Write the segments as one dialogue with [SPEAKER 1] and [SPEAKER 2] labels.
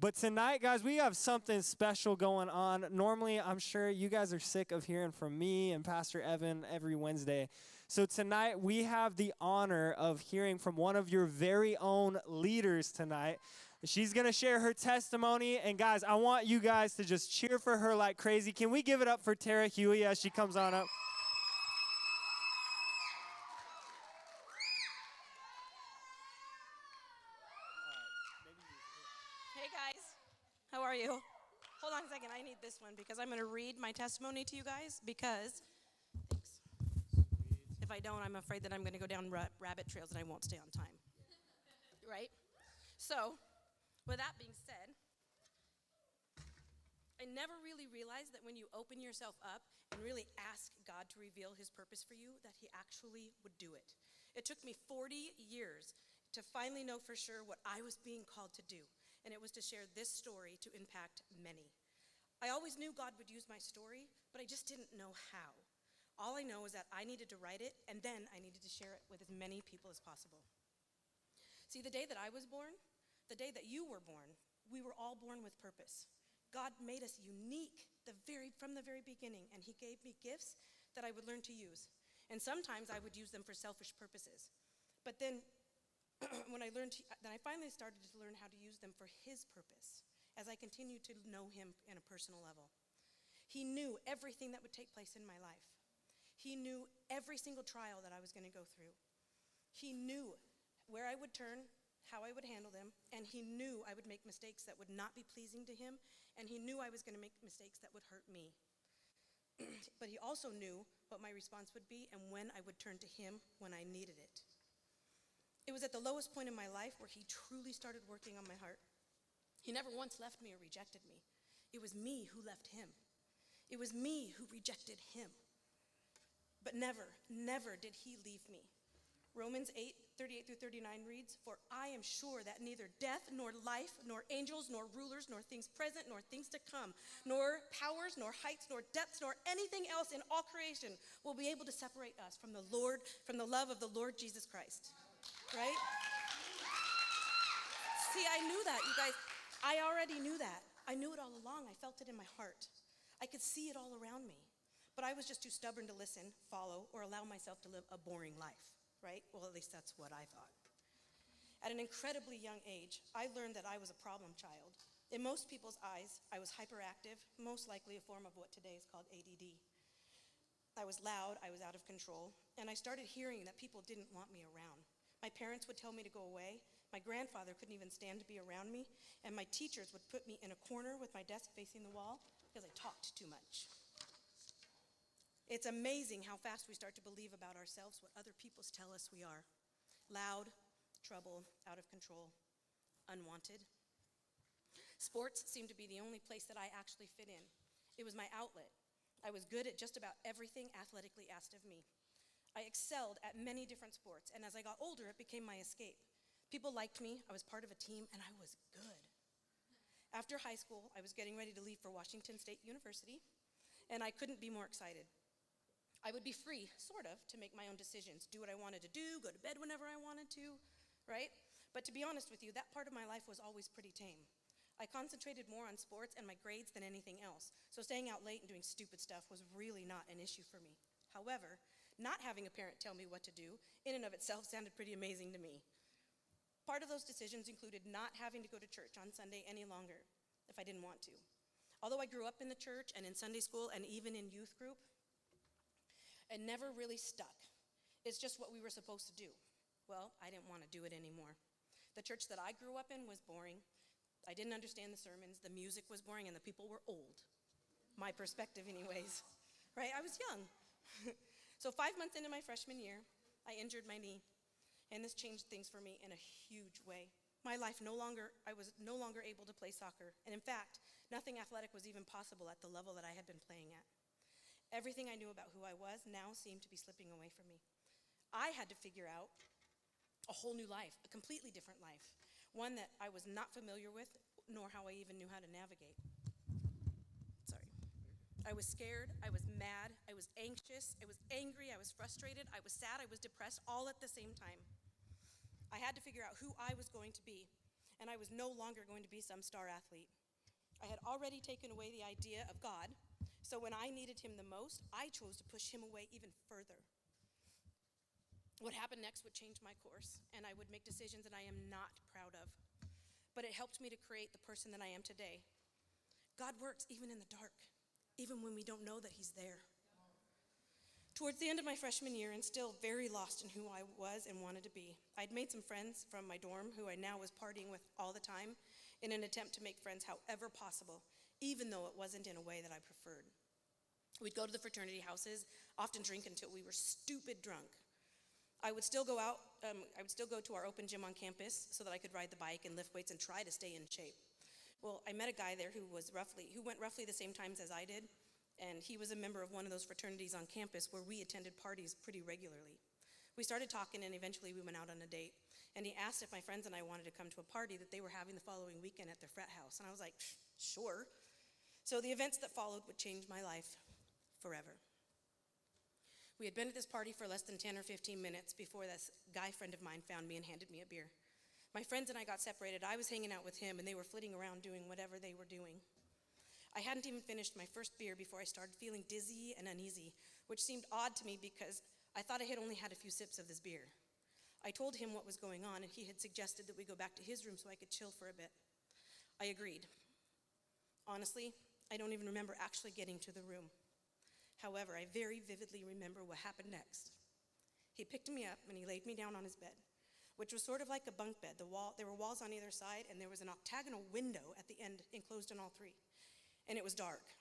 [SPEAKER 1] But tonight, guys, we have something special going on. Normally, I'm sure you guys are sick of hearing from me and Pastor Evan every Wednesday. So tonight, we have the honor of hearing from one of your very own leaders tonight. She's going to share her testimony. And guys, I want you guys to just cheer for her like crazy. Can we give it up for Tara Hughey as she comes on up?
[SPEAKER 2] Hey guys, how are you? Hold on a second, I need this one because I'm going to read my testimony to you guys because, thanks. If I don't, I'm afraid that I'm going to go down rabbit trails and I won't stay on time. Right? So, with that being said, I never really realized that when you open yourself up and really ask God to reveal his purpose for you, that he actually would do it. It took me 40 years to finally know for sure what I was being called to do. And it was to share this story to impact many. I always knew God would use my story, but I just didn't know how. All I know is that I needed to write it, and then I needed to share it with as many people as possible. See, the day that I was born, the day that you were born, we were all born with purpose. God made us unique from the very beginning, and he gave me gifts that I would learn to use. And sometimes I would use them for selfish purposes. But then when I finally started to learn how to use them for his purpose as I continued to know him in a personal level. He knew everything that would take place in my life. He knew every single trial that I was going to go through. He knew where I would turn, how I would handle them, and he knew I would make mistakes that would not be pleasing to him, and he knew I was going to make mistakes that would hurt me. But he also knew what my response would be and when I would turn to him when I needed it. It was at the lowest point in my life where he truly started working on my heart. He never once left me or rejected me. It was me who left him. It was me who rejected him. But never, never did he leave me. Romans 8:38-39 reads, "For I am sure that neither death, nor life, nor angels, nor rulers, nor things present, nor things to come, nor powers, nor heights, nor depths, nor anything else in all creation will be able to separate us from the love of the Lord Jesus Christ." Right? See, I knew that, you guys. I already knew that. I knew it all along. I felt it in my heart. I could see it all around me. But I was just too stubborn to listen, follow, or allow myself to live a boring life. Right? Well, at least that's what I thought. At an incredibly young age, I learned that I was a problem child. In most people's eyes, I was hyperactive, most likely a form of what today is called ADD. I was loud, I was out of control, and I started hearing that people didn't want me around. My parents would tell me to go away. My grandfather couldn't even stand to be around me, and my teachers would put me in a corner with my desk facing the wall because I talked too much. It's amazing how fast we start to believe about ourselves what other people tell us we are. Loud, trouble, out of control, unwanted. Sports seemed to be the only place that I actually fit in. It was my outlet. I was good at just about everything athletically asked of me. I excelled at many different sports, and as I got older, it became my escape. People liked me, I was part of a team, and I was good. After high school, I was getting ready to leave for Washington State University, and I couldn't be more excited. I would be free, sort of, to make my own decisions, do what I wanted to do, go to bed whenever I wanted to, right? But to be honest with you, that part of my life was always pretty tame. I concentrated more on sports and my grades than anything else, so staying out late and doing stupid stuff was really not an issue for me. However, not having a parent tell me what to do in and of itself sounded pretty amazing to me. Part of those decisions included not having to go to church on Sunday any longer if I didn't want to. Although I grew up in the church and in Sunday school and even in youth group, it never really stuck. It's just what we were supposed to do. Well, I didn't want to do it anymore. The church that I grew up in was boring. I didn't understand the sermons. The music was boring, and the people were old. My perspective, anyways. Right? I was young. So 5 months into my freshman year, I injured my knee, and this changed things for me in a huge way. I was no longer able to play soccer, and in fact, nothing athletic was even possible at the level that I had been playing at. Everything I knew about who I was now seemed to be slipping away from me. I had to figure out a whole new life, a completely different life, one that I was not familiar with, nor how I even knew how to navigate. Sorry. I was scared, I was mad, I was anxious, I was angry, I was frustrated, I was sad, I was depressed, all at the same time. I had to figure out who I was going to be. and I was no longer going to be some star athlete. I had already taken away the idea of God, so when I needed him the most, I chose to push him away even further. What happened next would change my course, and I would make decisions that I am not proud of. But it helped me to create the person that I am today. God works even in the dark, even when we don't know that he's there. Towards the end of my freshman year, and still very lost in who I was and wanted to be, I'd made some friends from my dorm who I now was partying with all the time in an attempt to make friends however possible, even though it wasn't in a way that I preferred. We'd go to the fraternity houses, often drink until we were stupid drunk. I would still go to our open gym on campus so that I could ride the bike and lift weights and try to stay in shape. Well, I met a guy there who went roughly the same times as I did, and he was a member of one of those fraternities on campus where we attended parties pretty regularly. We started talking, and eventually we went out on a date, and he asked if my friends and I wanted to come to a party that they were having the following weekend at their frat house, and I was like, sure. So the events that followed would change my life forever. We had been at this party for less than 10 or 15 minutes before this guy friend of mine found me and handed me a beer. My friends and I got separated. I was hanging out with him, and they were flitting around doing whatever they were doing. I hadn't even finished my first beer before I started feeling dizzy and uneasy, which seemed odd to me because I thought I had only had a few sips of this beer. I told him what was going on, and he had suggested that we go back to his room so I could chill for a bit. I agreed. Honestly, I don't even remember actually getting to the room. However, I very vividly remember what happened next. He picked me up and he laid me down on his bed, which was sort of like a bunk bed. There were walls on either side, and there was an octagonal window at the end enclosed in all three. And it was dark.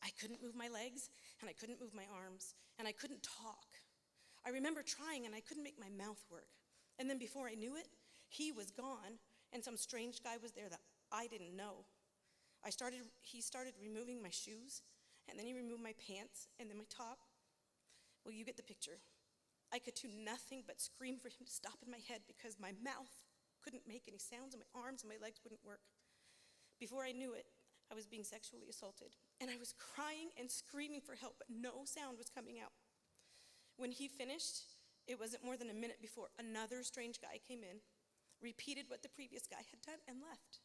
[SPEAKER 2] I couldn't move my legs, and I couldn't move my arms, and I couldn't talk. I remember trying, and I couldn't make my mouth work. And then before I knew it, he was gone, and some strange guy was there that I didn't know. He started removing my shoes, and then he removed my pants, and then my top. Well, you get the picture. I could do nothing but scream for him to stop in my head because my mouth couldn't make any sounds, and my arms and my legs wouldn't work. Before I knew it, I was being sexually assaulted, and I was crying and screaming for help, but no sound was coming out. When he finished, it wasn't more than a minute before another strange guy came in, repeated what the previous guy had done, and left.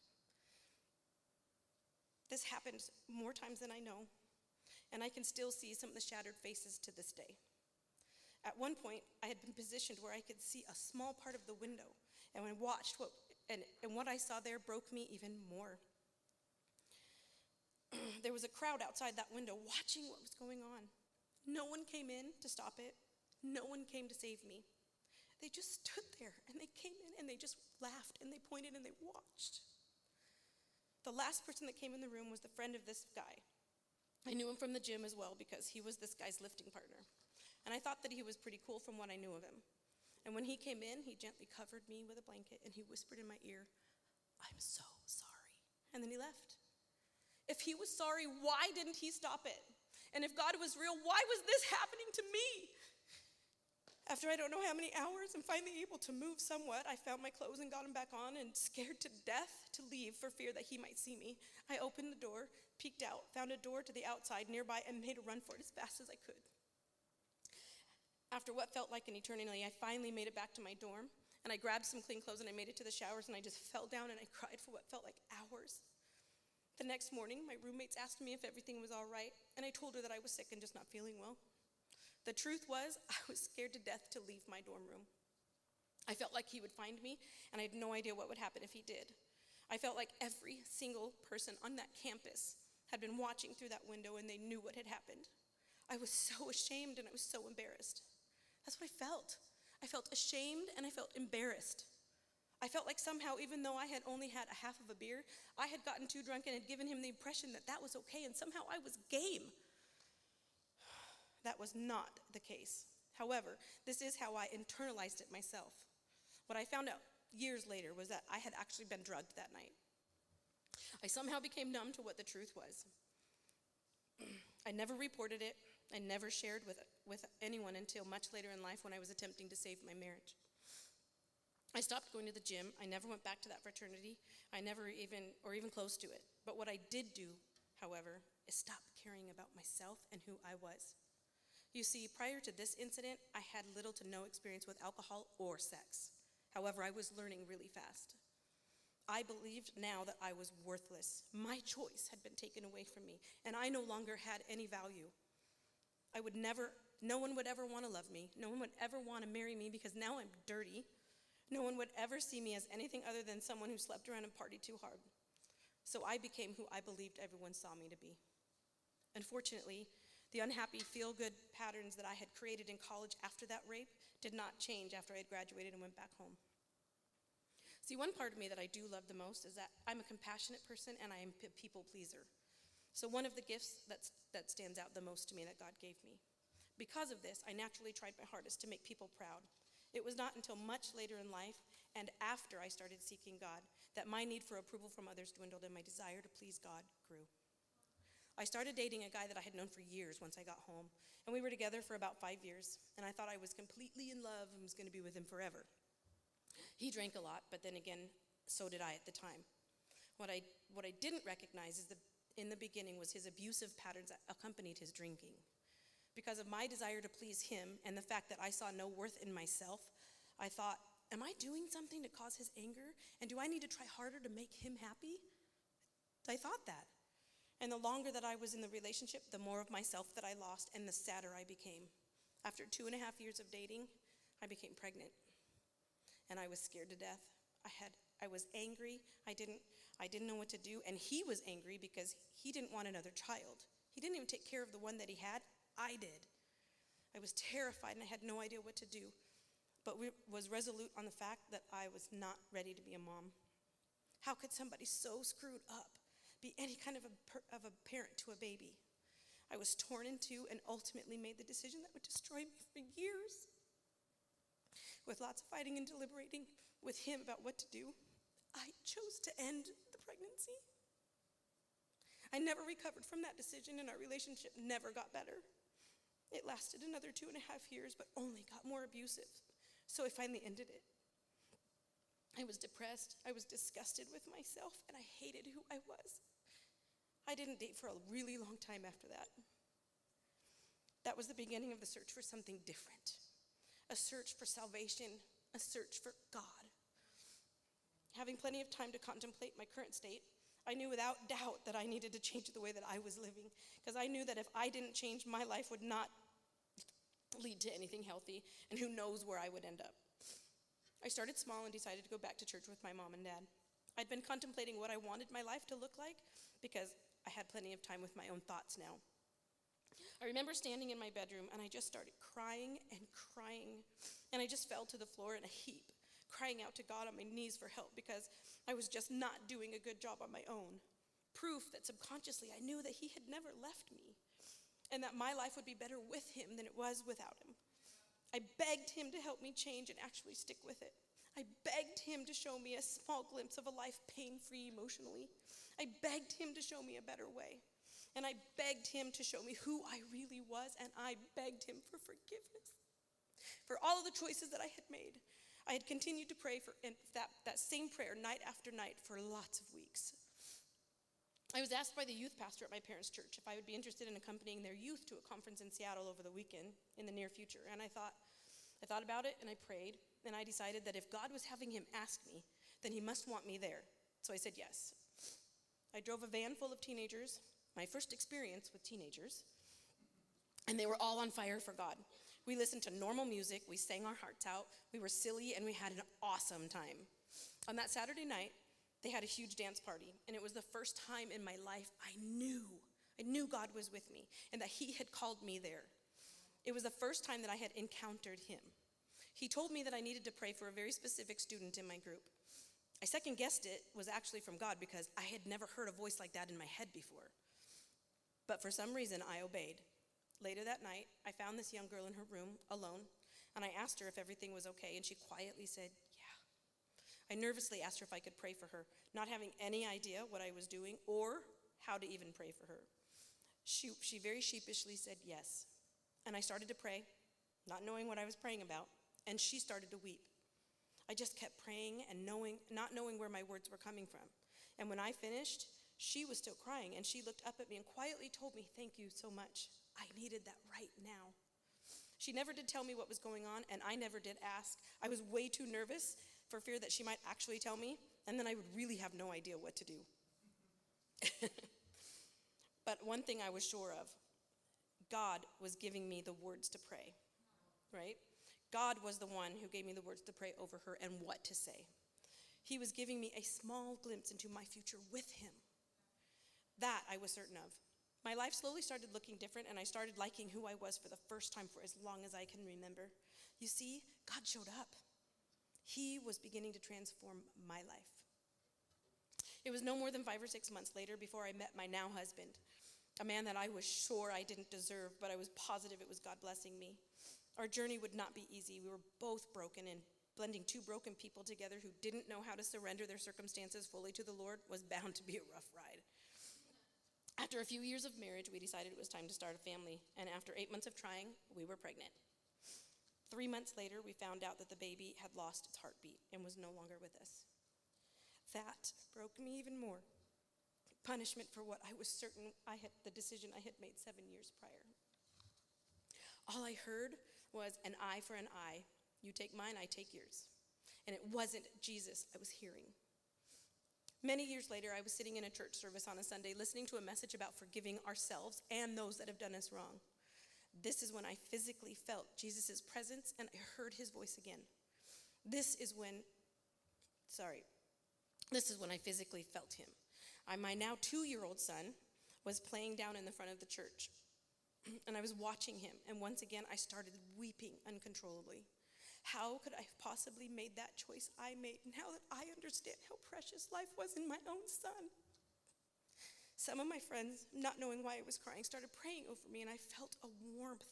[SPEAKER 2] This happened more times than I know, and I can still see some of the shattered faces to this day. At one point, I had been positioned where I could see a small part of the window, and I watched what I saw there broke me even more. There was a crowd outside that window watching what was going on. No one came in to stop it. No one came to save me. They just stood there, and they came in, and they just laughed, and they pointed, and they watched. The last person that came in the room was the friend of this guy. I knew him from the gym as well because he was this guy's lifting partner. And I thought that he was pretty cool from what I knew of him. And when he came in, he gently covered me with a blanket, and he whispered in my ear, "I'm so sorry." And then he left. If he was sorry, why didn't he stop it? And if God was real, why was this happening to me? After I don't know how many hours and finally able to move somewhat, I found my clothes and got them back on, and scared to death to leave for fear that he might see me, I opened the door, peeked out, found a door to the outside nearby, and made a run for it as fast as I could. After what felt like an eternity, I finally made it back to my dorm, and I grabbed some clean clothes, and I made it to the showers, and I just fell down, and I cried for what felt like hours. The next morning, my roommates asked me if everything was all right, and I told her that I was sick and just not feeling well. The truth was, I was scared to death to leave my dorm room. I felt like he would find me, and I had no idea what would happen if he did. I felt like every single person on that campus had been watching through that window, and they knew what had happened. I was so ashamed, and I was so embarrassed. That's what I felt. I felt ashamed, and I felt embarrassed. I felt like somehow, even though I had only had a half of a beer, I had gotten too drunk and had given him the impression that that was okay, and somehow I was game. That was not the case. However, this is how I internalized it myself. What I found out years later was that I had actually been drugged that night. I somehow became numb to what the truth was. I never reported it. I never shared with anyone until much later in life when I was attempting to save my marriage. I stopped going to the gym. I never went back to that fraternity. I never even close to it. But what I did do, however, is stop caring about myself and who I was. You see, prior to this incident, I had little to no experience with alcohol or sex. However, I was learning really fast. I believed now that I was worthless. My choice had been taken away from me, and I no longer had any value. No one would ever want to love me. No one would ever want to marry me because now I'm dirty. No one would ever see me as anything other than someone who slept around and partied too hard. So I became who I believed everyone saw me to be. Unfortunately, the unhappy feel-good patterns that I had created in college after that rape did not change after I had graduated and went back home. See, one part of me that I do love the most is that I'm a compassionate person and I am a people pleaser. So one of the gifts that stands out the most to me that God gave me. Because of this, I naturally tried my hardest to make people proud. It was not until much later in life and after I started seeking God that my need for approval from others dwindled and my desire to please God grew. I started dating a guy that I had known for years once I got home, and we were together for about 5 years, and I thought I was completely in love and was going to be with him forever. He drank a lot, but then again, so did I at the time. What I didn't recognize is in the beginning was his abusive patterns that accompanied his drinking. Because of my desire to please him and the fact that I saw no worth in myself, I thought, am I doing something to cause his anger? And do I need to try harder to make him happy? I thought that. And the longer that I was in the relationship, the more of myself that I lost and the sadder I became. After 2.5 years of dating, I became pregnant. And I was scared to death. I was angry. I didn't know what to do. And he was angry because he didn't want another child. He didn't even take care of the one that he had. I did. I was terrified and I had no idea what to do, but was resolute on the fact that I was not ready to be a mom. How could somebody so screwed up be any kind of a parent to a baby? I was torn in two and ultimately made the decision that would destroy me for years. With lots of fighting and deliberating with him about what to do, I chose to end the pregnancy. I never recovered from that decision and our relationship never got better. It lasted another 2.5 years, but only got more abusive. So I finally ended it. I was depressed, I was disgusted with myself, and I hated who I was. I didn't date for a really long time after that. That was the beginning of the search for something different. A search for salvation, a search for God. Having plenty of time to contemplate my current state, I knew without doubt that I needed to change the way that I was living, because I knew that if I didn't change, my life would not lead to anything healthy, and who knows where I would end up. I started small and decided to go back to church with my mom and dad. I'd been contemplating what I wanted my life to look like because I had plenty of time with my own thoughts now. I remember standing in my bedroom, and I just started crying and crying, and I just fell to the floor in a heap, crying out to God on my knees for help because I was just not doing a good job on my own. Proof that subconsciously I knew that he had never left me and that my life would be better with him than it was without him. I begged him to help me change and actually stick with it. I begged him to show me a small glimpse of a life pain-free emotionally. I begged him to show me a better way. And I begged him to show me who I really was, and I begged him for forgiveness for all of the choices that I had made. I had continued to pray for that same prayer night after night for lots of weeks. I was asked by the youth pastor at my parents' church if I would be interested in accompanying their youth to a conference in Seattle over the weekend in the near future. And I thought about it and I prayed, and I decided that if God was having him ask me, then he must want me there. So I said yes. I drove a van full of teenagers, my first experience with teenagers, and they were all on fire for God. We listened to normal music, we sang our hearts out, we were silly, and we had an awesome time. On that Saturday night, they had a huge dance party, and it was the first time in my life I knew God was with me, and that he had called me there. It was the first time that I had encountered him. He told me that I needed to pray for a very specific student in my group. I second-guessed it was actually from God because I had never heard a voice like that in my head before. But for some reason, I obeyed. Later that night, I found this young girl in her room alone, and I asked her if everything was okay, and she quietly said, yeah. I nervously asked her if I could pray for her, not having any idea what I was doing or how to even pray for her. She very sheepishly said yes, and I started to pray, not knowing what I was praying about, and she started to weep. I just kept praying and not knowing where my words were coming from. And when I finished, she was still crying, and she looked up at me and quietly told me, thank you so much. I needed that right now. She never did tell me what was going on, and I never did ask. I was way too nervous for fear that she might actually tell me, and then I would really have no idea what to do. But one thing I was sure of, God was giving me the words to pray, right? God was the one who gave me the words to pray over her and what to say. He was giving me a small glimpse into my future with him. That I was certain of. My life slowly started looking different, and I started liking who I was for the first time for as long as I can remember. You see, God showed up. He was beginning to transform my life. It was no more than 5 or 6 months later before I met my now husband, a man that I was sure I didn't deserve, but I was positive it was God blessing me. Our journey would not be easy. We were both broken, and blending two broken people together who didn't know how to surrender their circumstances fully to the Lord was bound to be a rough ride. After a few years of marriage, we decided it was time to start a family, and after 8 months of trying, we were pregnant. 3 months later, we found out that the baby had lost its heartbeat and was no longer with us. That broke me even more. Punishment for what I was certain the decision I had made 7 years prior. All I heard was an eye for an eye. You take mine, I take yours. And it wasn't Jesus I was hearing. Many years later, I was sitting in a church service on a Sunday listening to a message about forgiving ourselves and those that have done us wrong. This is when I physically felt Jesus' presence and I heard his voice again. This is when I physically felt him. My now 2-year-old son was playing down in the front of the church, and I was watching him, and once again I started weeping uncontrollably. How could I have possibly made that choice I made now that I understand how precious life was in my own son? Some of my friends, not knowing why I was crying, started praying over me, and I felt a warmth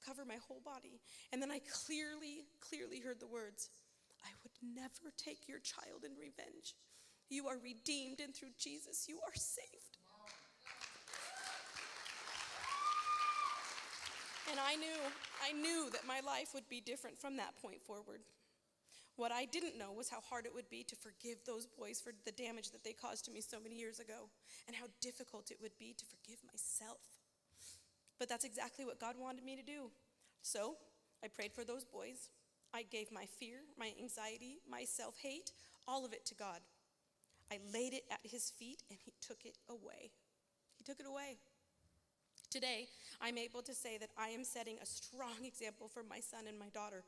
[SPEAKER 2] cover my whole body. And then I clearly heard the words, "I would never take your child in revenge. You are redeemed, and through Jesus, you are saved." And I knew that my life would be different from that point forward. What I didn't know was how hard it would be to forgive those boys for the damage that they caused to me so many years ago, and how difficult it would be to forgive myself. But that's exactly what God wanted me to do. So I prayed for those boys. I gave my fear, my anxiety, my self-hate, all of it to God. I laid it at his feet, and he took it away. He took it away. Today, I'm able to say that I am setting a strong example for my son and my daughter,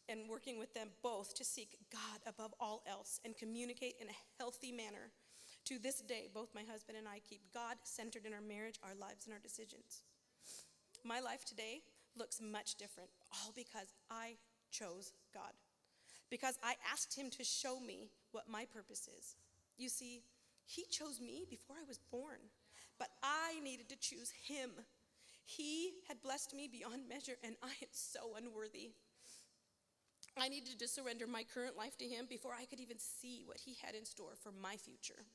[SPEAKER 2] and working with them both to seek God above all else and communicate in a healthy manner. To this day, both my husband and I keep God centered in our marriage, our lives, and our decisions. My life today looks much different, all because I chose God. Because I asked him to show me what my purpose is. You see, he chose me before I was born, but I needed to choose him. He had blessed me beyond measure, and I am so unworthy. I needed to surrender my current life to him before I could even see what he had in store for my future.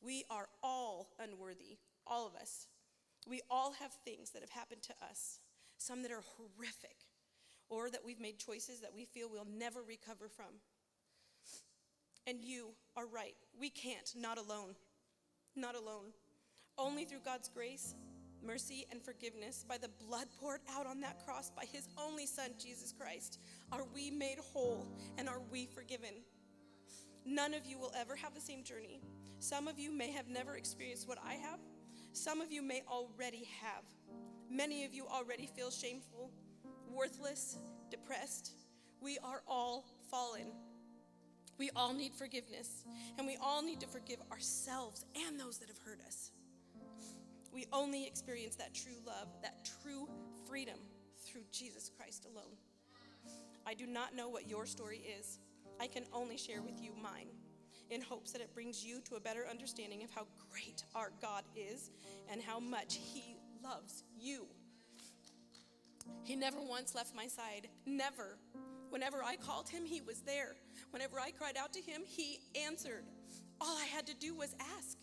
[SPEAKER 2] We are all unworthy, all of us. We all have things that have happened to us, some that are horrific, or that we've made choices that we feel we'll never recover from. And you are right. We can't, not alone. Not alone. Only through God's grace, mercy, and forgiveness, by the blood poured out on that cross by his only son, Jesus Christ, are we made whole and are we forgiven. None of you will ever have the same journey. Some of you may have never experienced what I have. Some of you may already have. Many of you already feel shameful, worthless, depressed. We are all fallen. We all need forgiveness, and we all need to forgive ourselves and those that have hurt us. We only experience that true love, that true freedom through Jesus Christ alone. I do not know what your story is. I can only share with you mine, in hopes that it brings you to a better understanding of how great our God is and how much he loves you. He never once left my side, never. Whenever I called him, he was there. Whenever I cried out to him, he answered. All I had to do was ask.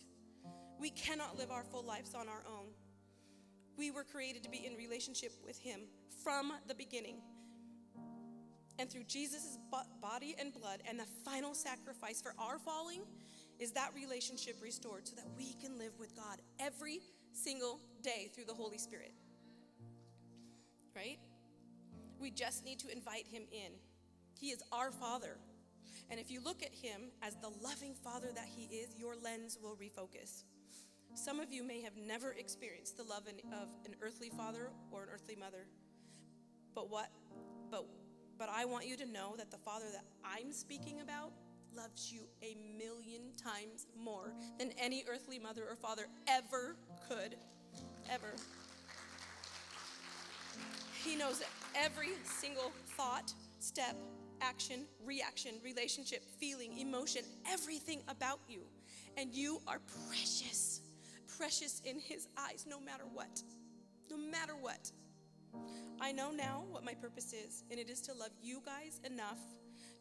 [SPEAKER 2] We cannot live our full lives on our own. We were created to be in relationship with him from the beginning. And through Jesus' body and blood and the final sacrifice for our falling is that relationship restored so that we can live with God every single day through the Holy Spirit. Right? We just need to invite him in. He is our Father. And if you look at him as the loving Father that he is, your lens will refocus. Some of you may have never experienced the love of an earthly father or an earthly mother. But I want you to know that the Father that I'm speaking about loves you 1,000,000 times more than any earthly mother or father ever could, ever. He knows every single thought, step, action, reaction, relationship, feeling, emotion, everything about you. And you are precious, precious in his eyes, no matter what, no matter what. I know now what my purpose is, and it is to love you guys enough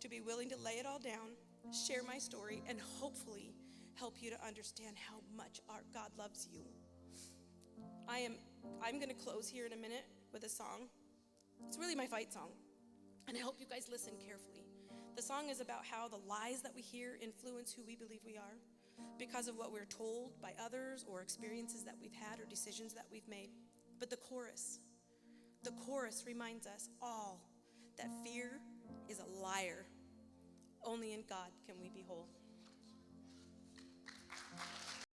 [SPEAKER 2] to be willing to lay it all down, share my story, and hopefully help you to understand how much our God loves you. I'm going to close here in a minute with a song. It's really my fight song, and I hope you guys listen carefully. The song is about how the lies that we hear influence who we believe we are because of what we're told by others or experiences that we've had or decisions that we've made. But the chorus reminds us all that fear is a liar. Only in God can we be whole.